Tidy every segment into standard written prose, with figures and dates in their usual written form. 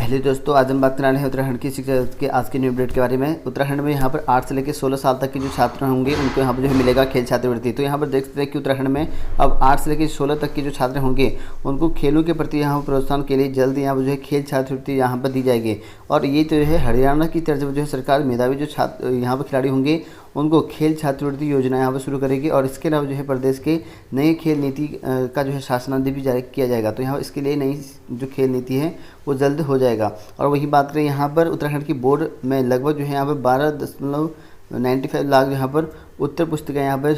Hello दोस्तों, आज हम बात कराने हैं उत्तराखंड की शिक्षा के आज के न्यू अपडेट के बारे में। उत्तराखंड में यहाँ पर 8 से लेकर 16 साल तक के जो छात्र होंगे उनको यहाँ पर जो है मिलेगा खेल छात्रवृत्ति। तो यहाँ पर देख सकते हैं कि उत्तराखंड में अब 8 से लेकर 16 तक के जो छात्र होंगे उनको खेलों के प्रति यहाँ पर प्रोत्साहन के लिए जल्द यहाँ पर जो है खेल छात्रवृत्ति यहाँ पर दी जाएगी। और ये जो है हरियाणा की तर्ज पर जो है सरकार मेधावी जो छात्र यहाँ पर खिलाड़ी होंगे उनको खेल छात्रवृत्ति योजना यहाँ पर शुरू करेगी। और इसके अलावा जो है प्रदेश के नई खेल नीति का जो है शासनादेश भी जारी किया जाएगा। तो यहाँ इसके लिए नई जो खेल नीति है वो जल्द हो जाएगा। और वही बात करें यहाँ पर उत्तराखंड की बोर्ड में लगभग जो है यहाँ पर 12.95 लाख यहाँ पर उत्तर पुस्तिका यहाँ पर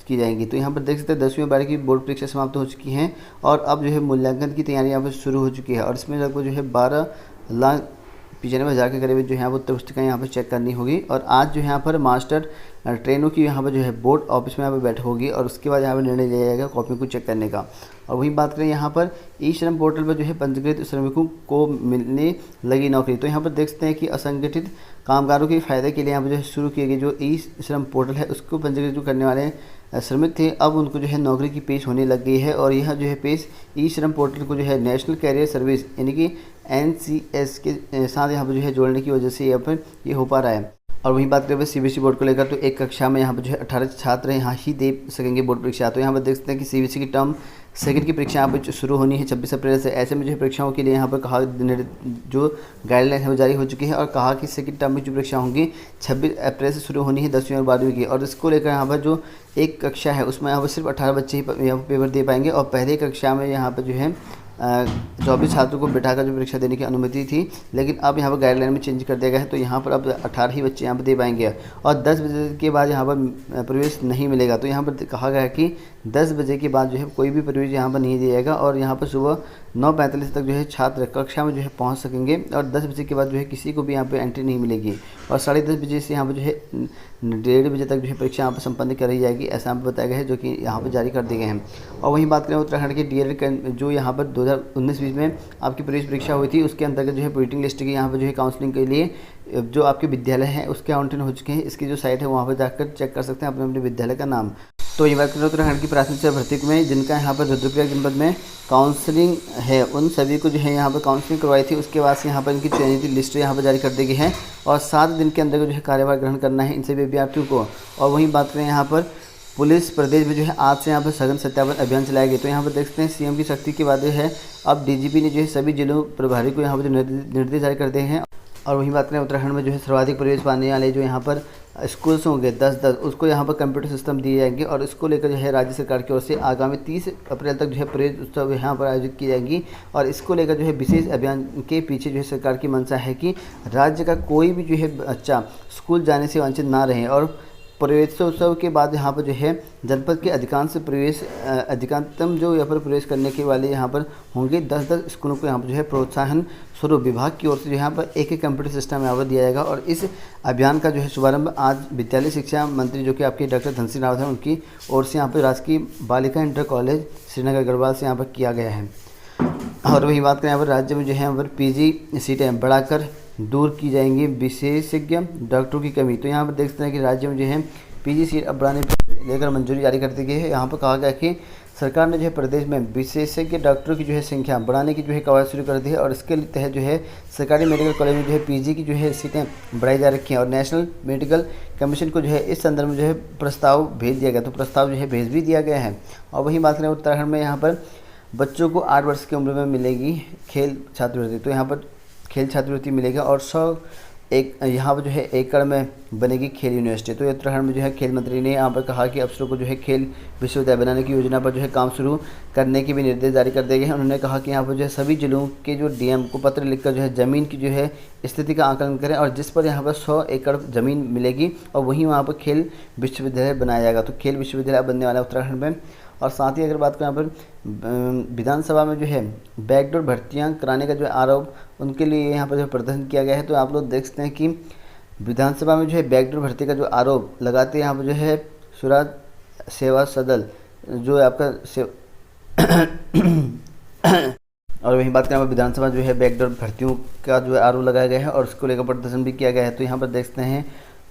की जाएंगी। तो यहाँ पर देख सकते हैं 10वीं और 12वीं की बोर्ड परीक्षा समाप्त हो चुकी हैं और अब जो है मूल्यांकन की तैयारी यहाँ पर शुरू हो चुकी है। और इसमें लगभग जो है 12,95,000 के करीब जो यहाँ पर उत्तर पुस्तिका यहाँ पर चेक करनी होगी। और आज जो यहाँ पर मास्टर ट्रेनों की यहाँ पर जो है बोर्ड ऑफिस में यहाँ पर बैठक होगी और उसके बाद यहाँ पर निर्णय लिया जाएगा कॉपियों को चेक करने का। और वही बात करें यहाँ पर ई श्रम पोर्टल पर जो है पंजीकृत श्रमिकों को मिलने लगी नौकरी। तो यहाँ पर देख सकते हैं कि असंगठित कामगारों के फायदे के लिए यहाँ पर जो है शुरू किए गए जो ई श्रम पोर्टल है उसको पंजीकृत जो करने वाले श्रमिक थे अब उनको जो है नौकरी की पेश होने लग गई है। और यह जो है पेश ई श्रम पोर्टल को जो है नेशनल कैरियर सर्विस यानी कि NCS के साथ यहाँ पर जो है जोड़ने की वजह से यहाँ पर ये हो पा रहा है। और वही बात करें CBSE बोर्ड को लेकर तो एक कक्षा में यहाँ पर जो है 18 छात्र यहाँ ही दे सकेंगे बोर्ड परीक्षा। तो यहाँ पर देख सकते हैं कि CBSE की टर्म सेकंड की परीक्षा यहाँ पर शुरू होनी है 26 अप्रैल से। ऐसे में जो है परीक्षाओं के लिए यहाँ पर कहा जो गाइडलाइन है वो जारी हो चुकी है और कहा कि सेकंड टर्म में जो परीक्षा होंगी 26 अप्रैल से शुरू होनी है 10वीं और 12वीं की। और इसको लेकर यहाँ पर जो एक कक्षा है उसमें यहाँ पर सिर्फ 18 बच्चे ही यहाँ पर पेपर दे पाएंगे। और पहले कक्षा में यहाँ पर जो है 24 छात्रों को बिठाकर जो परीक्षा देने की अनुमति थी, लेकिन अब यहाँ पर गाइडलाइन में चेंज कर दिया गया है। तो यहाँ पर अब 18 ही बच्चे यहाँ पर दे पाएंगे और 10 बजे के बाद यहाँ पर प्रवेश नहीं मिलेगा। तो यहाँ पर कहा गया है कि 10 बजे के बाद जो है कोई भी प्रवेश यहाँ पर नहीं दिया जाएगा और यहाँ पर सुबह 9:45 तक जो है छात्र कक्षा में जो है पहुँच सकेंगे। और 10 बजे के बाद जो है किसी को भी यहाँ पर एंट्री नहीं मिलेगी और 10:30 बजे से यहाँ पर जो है 1:30 बजे तक जो है परीक्षा यहाँ पर संपन्न करी जाएगी, ऐसा यहाँ पर बताया गया है, जो कि यहाँ पर जारी कर दिए गए हैं। और वहीं बात करें उत्तराखंड के DLED जो यहाँ पर 2019-20 में आपकी प्रवेश परीक्षा हुई थी उसके अंतर्गत जो है वेटिंग लिस्ट की यहाँ पर जो है काउंसलिंग के लिए जो आपके विद्यालय हैं उसके आवंटन हो चुके हैं। इसकी जो साइट है वहाँ पर जाकर चेक कर सकते हैं अपने अपने विद्यालय का नाम। तो ये बात करें उत्तराखंड की प्राथमिक शिक्षा भर्ती में जिनका यहाँ पर रुद्रप्रयाग जनपद में काउंसलिंग है उन सभी को जो है यहाँ पर काउंसलिंग करवाई थी। उसके बाद से यहाँ पर इनकी चयनित लिस्ट यहाँ पर जारी कर दी गई है और 7 दिन के अंदर जो है कार्यभार ग्रहण करना है इन सभी अभ्यर्थियों को। और वहीं बात करें यहाँ पर पुलिस प्रदेश में जो है आज से यहाँ पर सघन सत्यापन अभियान चलाया गया। तो यहाँ पर देख सकते हैं CM की सख्ती के बाद है अब DGP ने जो है सभी जिलों प्रभारी को यहाँ पर जो निर्देश जारी कर दिए हैं। और वहीं बात करें उत्तराखंड में जो है सर्वाधिक प्रवेश पाने वाले जो यहाँ पर स्कूल्स होंगे 10-10 उसको यहाँ पर कंप्यूटर सिस्टम दिए जाएंगे और इसको लेकर जो है राज्य सरकार की ओर से आगामी 30 अप्रैल तक जो है प्रवेश उत्सव यहाँ पर आयोजित की जाएगी। और इसको लेकर जो है विशेष अभियान के पीछे जो है सरकार की मंशा है कि राज्य का कोई भी जो है बच्चा स्कूल जाने से वंचित ना रहे। और प्रवेशोत्सव के बाद यहाँ पर जो है जनपद के अधिकांशतम जो यहाँ पर प्रवेश करने के वाले यहाँ पर होंगे 10-10 स्कूलों को यहाँ पर जो है प्रोत्साहन स्वरूप विभाग की ओर से यहाँ पर एक कंप्यूटर सिस्टम यहाँ पर दिया जाएगा। और इस अभियान का जो है शुभारंभ आज विद्यालय शिक्षा मंत्री जो कि आपके डॉक्टर धन सिंह रावत हैं उनकी ओर से यहाँ पर राजकीय बालिका इंटर कॉलेज श्रीनगर गढ़वाल से यहाँ पर किया गया है। और वही बात करें यहाँ पर राज्य में जो है यहाँ पर PG सीटें बढ़ाकर दूर की जाएंगी विशेषज्ञ डॉक्टरों की कमी। तो यहाँ पर देख सकते हैं कि राज्य में जो है PG सीट अब बढ़ाने को लेकर मंजूरी जारी कर दी गई है। यहाँ पर कहा गया कि सरकार ने जो है प्रदेश में विशेषज्ञ डॉक्टरों की जो है संख्या बढ़ाने की जो है कवायद शुरू कर दी है। और इसके तहत जो है सरकारी मेडिकल कॉलेज में जो है PG की जो है सीटें बढ़ाई जा रखी हैं और नेशनल मेडिकल कमीशन को जो है इस संदर्भ में जो है प्रस्ताव भेज दिया गया। तो प्रस्ताव जो है भेज भी दिया गया है। और वहीं बात करें उत्तराखंड में यहाँ पर बच्चों को 8 वर्ष की उम्र में मिलेगी खेल छात्रवृत्ति। तो यहाँ पर खेल छात्रवृत्ति मिलेगा और 100 यहाँ पर जो है एकड़ में बनेगी खेल यूनिवर्सिटी। तो उत्तराखंड में जो है खेल मंत्री ने यहाँ पर कहा कि अफसरों को जो है खेल विश्वविद्यालय बनाने की योजना पर जो है काम शुरू करने के भी निर्देश जारी कर दिए गए हैं। उन्होंने कहा कि यहाँ पर जो है सभी जिलों के जो DM को पत्र लिखकर जो है ज़मीन की जो है स्थिति का आकलन करें और जिस पर यहाँ पर 100 एकड़ ज़मीन मिलेगी और वहीं वहाँ पर खेल विश्वविद्यालय बनाया जाएगा। तो खेल विश्वविद्यालय बनने वाला है उत्तराखंड में। और साथ ही अगर बात करें यहाँ पर विधानसभा में जो है बैकडोर भर्तियां कराने का जो आरोप उनके लिए यहाँ पर जो प्रदर्शन किया गया है। तो आप लोग देख सकते हैं कि विधानसभा में जो है बैकडोर भर्ती का जो आरोप लगाते हैं यहाँ पर जो है स्वराज सेवा सदन जो आपका और वहीं बात करें विधानसभा जो है बैकडोर भर्तियों का जो आरोप लगाया गया है और उसको लेकर प्रदर्शन भी किया गया है। तो यहाँ पर देख सकते हैं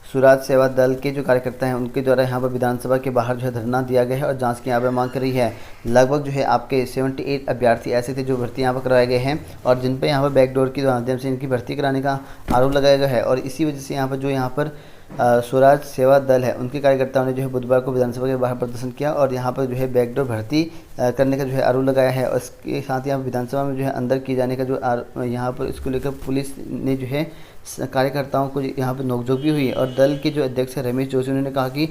स्वराज सेवा दल के जो कार्यकर्ता हैं उनके द्वारा यहाँ पर विधानसभा के बाहर जो है धरना दिया गया है और जांच की यहाँ पर मांग कर रही है। लगभग जो है आपके 78 अभ्यर्थी ऐसे थे जो भर्ती यहाँ पर करवाए गए हैं और जिन पर यहाँ पर बैकडोर के माध्यम से इनकी भर्ती कराने का आरोप लगाया गया है। और इसी वजह से यहाँ पर जो यहाँ पर स्वराज सेवा दल है उनके कार्यकर्ताओं ने जो है बुधवार को विधानसभा के बाहर प्रदर्शन किया और यहाँ पर जो है बैकडोर भर्ती करने का जो है आरोप लगाया है। और इसके साथ ही यहाँ विधानसभा में जो है अंदर किए जाने का जो यहाँ पर इसको लेकर पुलिस ने जो है कार्यकर्ताओं को यहाँ पर नोकझोंक भी हुई। और दल के जो अध्यक्ष रमेश जोशी उन्होंने कहा कि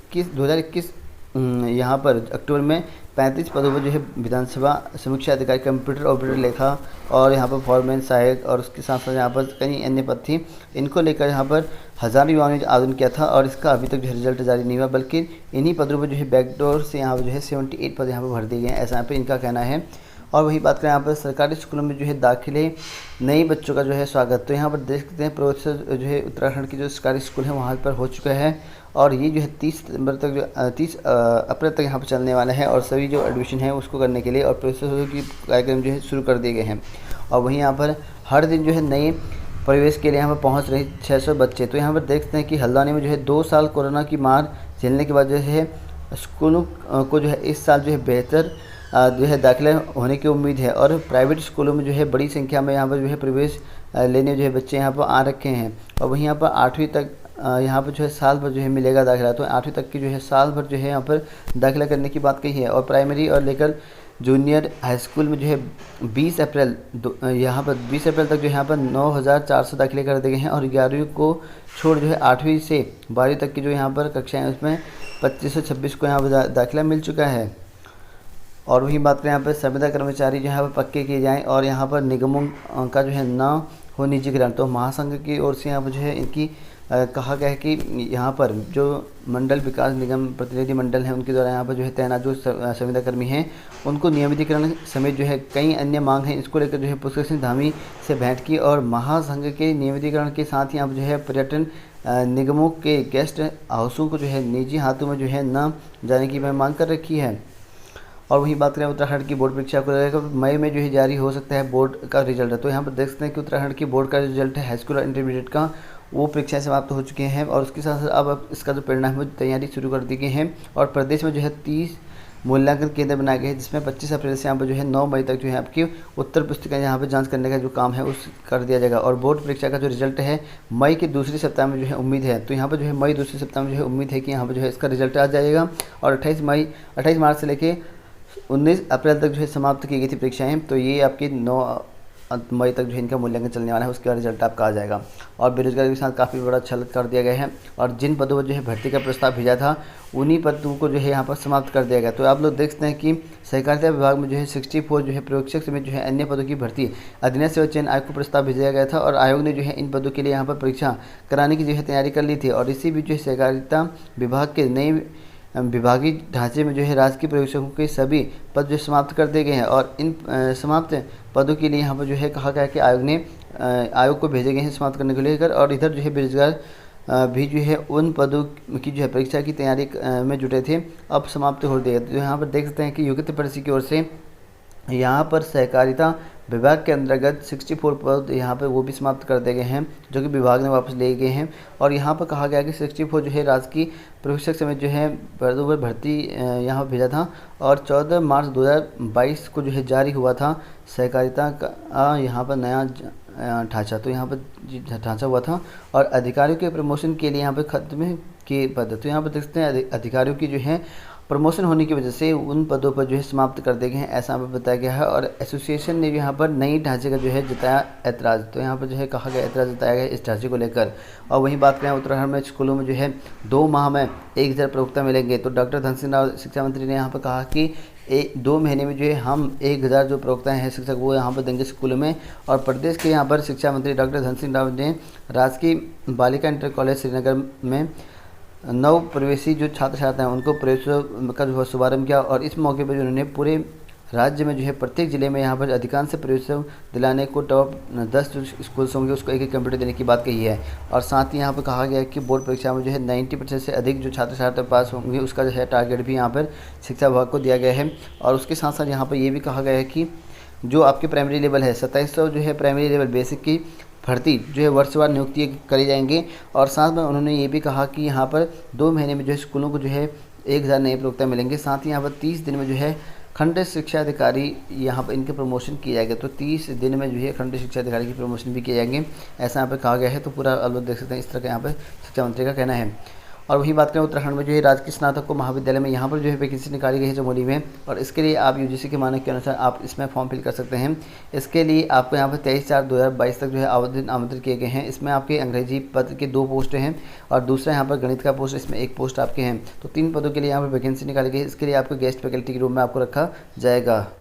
2021 यहाँ पर अक्टूबर में 35 पदों पर जो है विधानसभा समीक्षा अधिकारी, कंप्यूटर ऑपरेटर, लेखा और यहाँ पर फॉरमैन, सहायक और उसके साथ साथ यहाँ पर कई अन्य पद थी। इनको लेकर यहाँ पर हज़ारों युवाओं ने आवेदन किया था और इसका अभी तक जो है रिजल्ट जारी नहीं हुआ, बल्कि इन्हीं पदों पर जो है बैकडोर से यहाँ पर जो है 78 पद यहाँ पर भर दिए गए हैं, ऐसा यहाँ पर इनका कहना है। और वही बात करें यहाँ पर सरकारी स्कूलों में जो है दाखिले नए बच्चों का जो है स्वागत, तो यहाँ पर देख सकते हैं प्रोफेसर जो है उत्तराखंड की जो सरकारी स्कूल है वहाँ पर हो चुका है और ये जो है 30 सितंबर तक जो 30 अप्रैल तक यहाँ पर चलने वाला है और सभी जो एडमिशन है उसको करने के लिए और प्रोफेसर की कार्यक्रम जो है शुरू कर दिए गए हैं। और वहीं यहाँ पर हर दिन जो है नए प्रवेश के लिए यहाँ पर पहुँच रहे 600 बच्चे। तो यहाँ पर देखते हैं कि हल्द्वानी में जो है 2 साल कोरोना की मार झेलने के बाद जो है स्कूलों को जो है इस साल जो है बेहतर जो है दाखिला होने की उम्मीद है और प्राइवेट स्कूलों में जो है बड़ी संख्या में यहाँ पर जो है प्रवेश लेने जो है बच्चे यहाँ पर आ रखे हैं। और वहीं यहाँ पर 8वीं तक यहाँ पर जो है साल भर जो है मिलेगा दाखिला, तो 8वीं तक की जो है साल भर जो है यहाँ पर दाखिला करने की बात कही है। और प्राइमरी और लेकर जूनियर हाई स्कूल में जो है 20 अप्रैल यहाँ पर 20 अप्रैल तक जो यहाँ पर 9400 दाखिले कर दिए गए हैं और 11वीं को छोड़ जो है 8वीं से 12वीं तक की जो यहाँ पर कक्षाएँ उसमें 2526 को यहाँ पर दाखिला मिल चुका है। और वही बात करें यहाँ पर संविदा कर्मचारी जो यहाँ पर पक्के किए जाएँ और यहाँ पर निगमों का जो है ना हो निजीकरण, तो महासंघ की ओर से यहाँ पर जो है इनकी कहा गया है कि यहाँ पर जो मंडल विकास निगम प्रतिनिधि मंडल है उनके द्वारा यहाँ पर जो है तैनात जो संविदा कर्मी हैं उनको नियमितीकरण समेत जो है कई अन्य मांग हैं, इसको लेकर जो है पुष्कर सिंह धामी से भेंट की और महासंघ के नियमितीकरण के साथ ही यहाँ पर जो है पर्यटन निगमों के गेस्ट हाउसों को जो है निजी हाथों में जो है न जाने की मांग कर रखी है। और वहीं बात करें उत्तराखंड की बोर्ड परीक्षा को लेकर मई में जो है जारी हो सकता है बोर्ड का रिजल्ट। तो यहाँ पर देख सकते हैं कि उत्तराखंड की बोर्ड का रिजल्ट है हाई स्कूल और इंटरमीडिएट का, वो परीक्षाएं समाप्त हो चुके हैं और उसके साथ साथ अब इसका जो परिणाम है तैयारी शुरू कर दी गई है। और प्रदेश में जो है 30 मूल्यांकन केंद्र बनाए गए हैं जिसमें 25 अप्रैल से यहाँ पर जो है 9 मई तक जो है आपकी उत्तर पुस्तिका यहाँ पर जांच करने का जो काम है उस कर दिया जाएगा। और बोर्ड परीक्षा का जो रिजल्ट है मई के दूसरे सप्ताह में जो है उम्मीद है, तो यहाँ पर जो है मई दूसरे सप्ताह में जो है उम्मीद है कि यहाँ पर जो है इसका रिजल्ट आ जाएगा। और 28 मार्च से लेके 19 अप्रैल तक जो है समाप्त की गई थी परीक्षाएं, तो ये आपकी 9 मई तक जो है इनका मूल्यांकन चलने वाला है, उसके बाद रिजल्ट आपका आ जाएगा। और बेरोजगारी के साथ काफ़ी बड़ा छल कर दिया गया है और जिन पदों पर जो है भर्ती का प्रस्ताव भेजा था उन्हीं पदों को जो है यहाँ पर समाप्त कर दिया गया। तो आप लोग देखते हैं कि सहकारिता विभाग में जो है 64 जो है पर्यवेक्षक समेत जो है अन्य पदों की भर्ती अधिनियम सेवा चयन आयोग को प्रस्ताव भेजा गया था और आयोग ने जो है इन पदों के लिए यहाँ पर परीक्षा कराने की जो है तैयारी कर ली थी। और इसी बीच जो है सहकारिता विभाग के नए विभागीय ढांचे में जो है राजकीय पर्यवेक्षकों के सभी पद जो समाप्त कर दिए गए हैं और इन समाप्त पदों के लिए यहाँ पर जो है कहा गया कि आयोग को भेजे गए हैं समाप्त करने को लेकर। और इधर जो है बेरोजगार भी जो है उन पदों की जो है परीक्षा की तैयारी में जुटे थे, अब समाप्त हो दिए। तो यहाँ पर देख सकते हैं कि योग्यता परीक्षा की ओर से यहाँ पर सहकारिता विभाग के अंतर्गत 64 पद यहाँ पर वो भी समाप्त कर दिए गए हैं जो कि विभाग ने वापस ले गए हैं। और यहाँ पर कहा गया कि 64 जो है राजकीय पर्यवेक्षक समेत जो है पदों पर भर्ती यहाँ भेजा था और 14 मार्च 2022 को जो है जारी हुआ था सहकारिता का यहाँ पर नया ढांचा, तो यहाँ पर ढांचा हुआ था और अधिकारियों के प्रमोशन के लिए यहाँ पर खत्म के पद, तो यहाँ पर देखते हैं अधिकारियों की जो है प्रमोशन होने की वजह से उन पदों पर जो है समाप्त कर दिए गए हैं, ऐसा हमें बताया गया है। और एसोसिएशन ने यहाँ पर नई ढांचे का जो है जताया ऐतराज़, तो यहाँ पर जो है कहा गया ऐतराज़ जताया गया इस ढांचे को लेकर। और वहीं बात करें उत्तराखंड में स्कूलों में जो है 2 माह में 1000 प्रवक्ता मिलेंगे, तो डॉक्टर धन सिंह रावत शिक्षा मंत्री ने यहाँ पर कहा कि 2 महीने में जो है हम 1000 जो प्रवक्ता हैं शिक्षक वो यहाँ पर देंगे स्कूलों में। और प्रदेश के यहाँ पर शिक्षा मंत्री डॉक्टर धन सिंह रावत ने राजकीय बालिका इंटर कॉलेज श्रीनगर में नव प्रवेशी जो छात्र छात्रा हैं उनको प्रवेश का जो शुभारम्भ किया। और इस मौके पर उन्होंने पूरे राज्य में जो है प्रत्येक जिले में यहाँ पर अधिकांश प्रवेश दिलाने को टॉप 10 जो स्कूल्स होंगे उसको एक कंप्यूटर देने की बात कही है। और साथ ही यहाँ पर कहा गया है कि बोर्ड परीक्षा में जो है 90% से अधिक जो छात्र छात्रा पास होंगे उसका जो है टारगेट भी यहाँ पर शिक्षा विभाग को दिया गया है। और उसके साथ साथ यहाँ पर ये भी कहा गया है कि जो आपके प्राइमरी लेवल है 2700 जो है प्राइमरी लेवल बेसिक की भर्ती जो है वर्षवार नियुक्ति करी जाएंगे। और साथ में उन्होंने ये भी कहा कि यहाँ पर 2 महीने में जो है स्कूलों को जो है 1000 नए प्रवक्ता मिलेंगे। साथ ही यहाँ पर 30 दिन में जो है खंड शिक्षा अधिकारी यहाँ पर इनके प्रमोशन किए जाएंगे। तो 30 दिन में जो है खंड शिक्षा अधिकारी की प्रमोशन भी किए जाएंगे, ऐसा यहाँ पर कहा गया है। तो पूरा आप लोग देख सकते हैं, इस तरह का यहाँ पर शिक्षा मंत्री का कहना है। और वही बात करें उत्तराखंड में जो है राजकीय स्नातक को महाविद्यालय में यहाँ पर जो है वैकेंसी निकाली गई है चमोली में। और इसके लिए आप यूजीसी के मानक के अनुसार आप इसमें फॉर्म फिल कर सकते हैं। इसके लिए आपको यहाँ पर 23/4/2022 तक जो है आवेदन आमंत्रित किए गए हैं। इसमें आपके अंग्रेजी पद के 2 पोस्ट हैं और दूसरा यहाँ पर गणित का पोस्ट, इसमें 1 पोस्ट आपके हैं। तो 3 पदों के लिए यहाँ पर वैकेंसी निकाली गई है। इसके लिए आपको गेस्ट फैकल्टी के रूप में आपको रखा जाएगा।